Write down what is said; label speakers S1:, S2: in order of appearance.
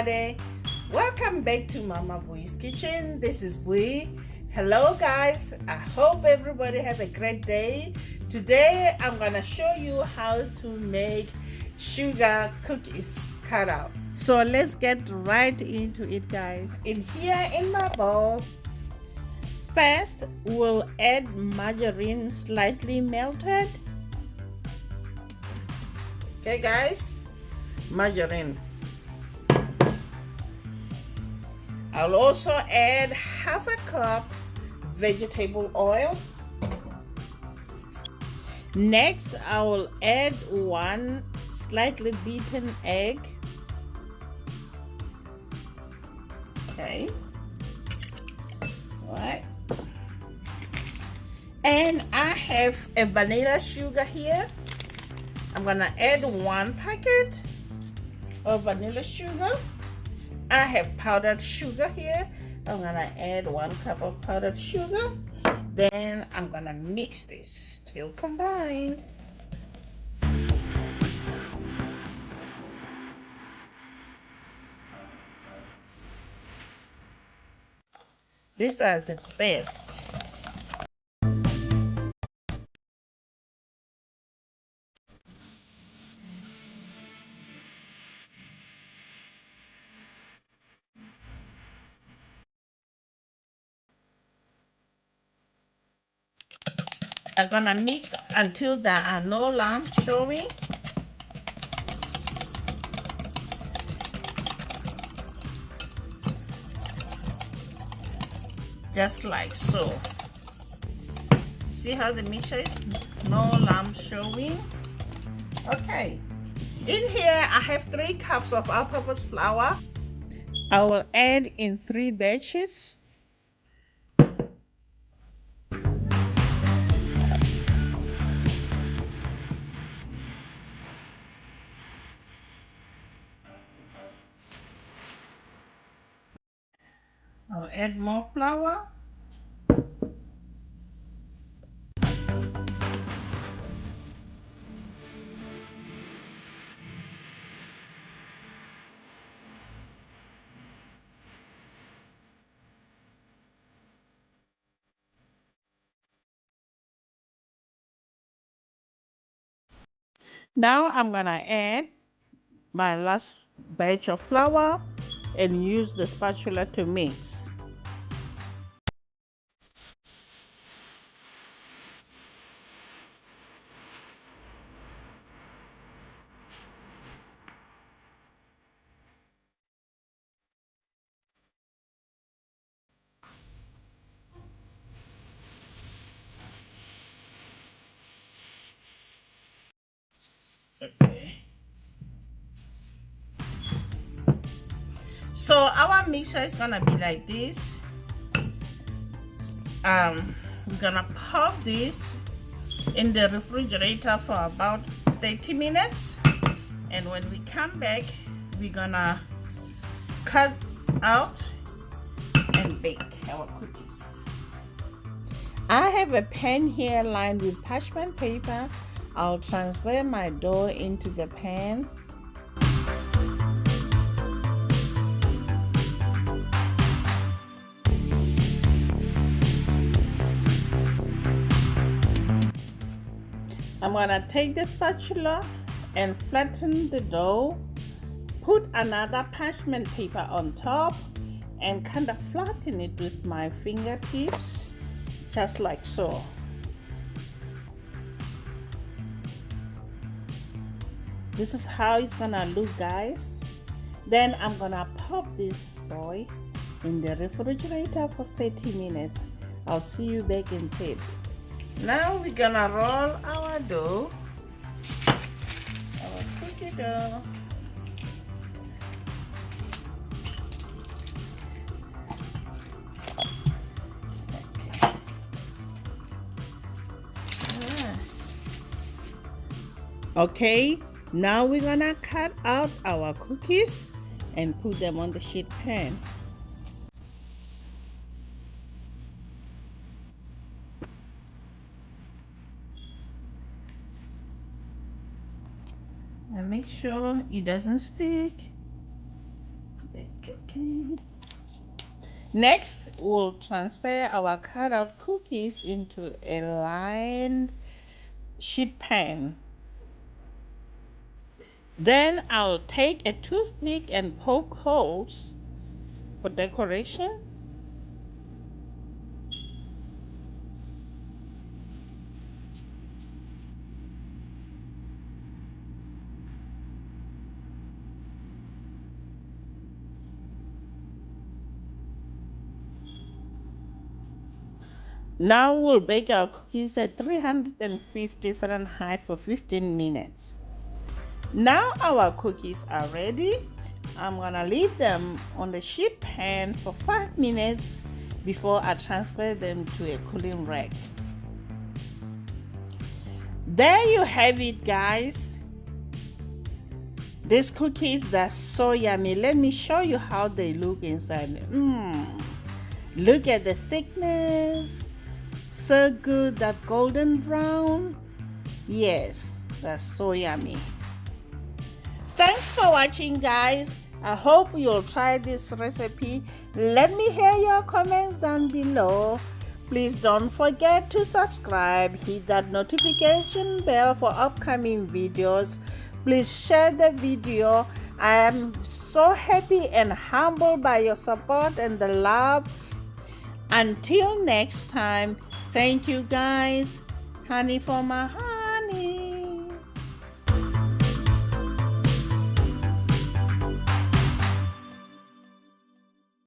S1: everybody, welcome back to Mama Bui's kitchen. This is Bui. Hello guys, I hope everybody have a great day. Today I'm gonna show you how to make sugar cookies cut out. So let's get right into it, guys. In here in my bowl, first we'll add margarine slightly melted. Okay guys, margarine. I'll also add half a cup vegetable oil. Next, I will add one slightly beaten egg. Okay. All right. And I have a vanilla sugar here. I'm gonna add 1 packet of vanilla sugar. I have powdered sugar here. I'm gonna add 1 cup of powdered sugar. Then I'm gonna mix this till combined. These are the best. I'm gonna mix until there are no lumps showing. Just like so. See how the mixture is? No lumps showing. Okay. In here I have 3 cups of all-purpose flour. I will add in 3 batches. I'll add more flour. Now I'm gonna add my last batch of flour and use the spatula to mix. Okay. So our mixture is gonna be like this. We're gonna pop this in the refrigerator for about 30 minutes, and when we come back we're gonna cut out and bake our cookies. I have a pan here lined with parchment paper. I'll transfer my dough into the pan. I'm gonna take the spatula and flatten the dough, put another parchment paper on top, and kind of flatten it with my fingertips, just like so. This is how it's gonna look, guys. Then I'm gonna pop this boy in the refrigerator for 30 minutes. I'll see you back in 30. Now we're gonna roll our dough, our cookie dough. Okay, now we're gonna cut out our cookies and put them on the sheet pan. And make sure it doesn't stick. Okay. Next, we'll transfer our cut out cookies into a lined sheet pan. Then I'll take a toothpick and poke holes for decoration. Now we'll bake our cookies at 350 Fahrenheit for 15 minutes. Now our cookies are ready. I'm gonna leave them on the sheet pan for 5 minutes before I transfer them to a cooling rack. There you have it, guys. These cookies are so yummy. Let me show you how they look inside. Look at the thickness. So good, that golden brown. Yes, that's so yummy. Thanks for watching, guys. I hope you'll try this recipe. Let me hear your comments down below. Please don't forget to subscribe, hit that notification bell for upcoming videos. Please share the video. I am so happy and humbled by your support and the love. Until next time, thank you, guys. Honey for my heart.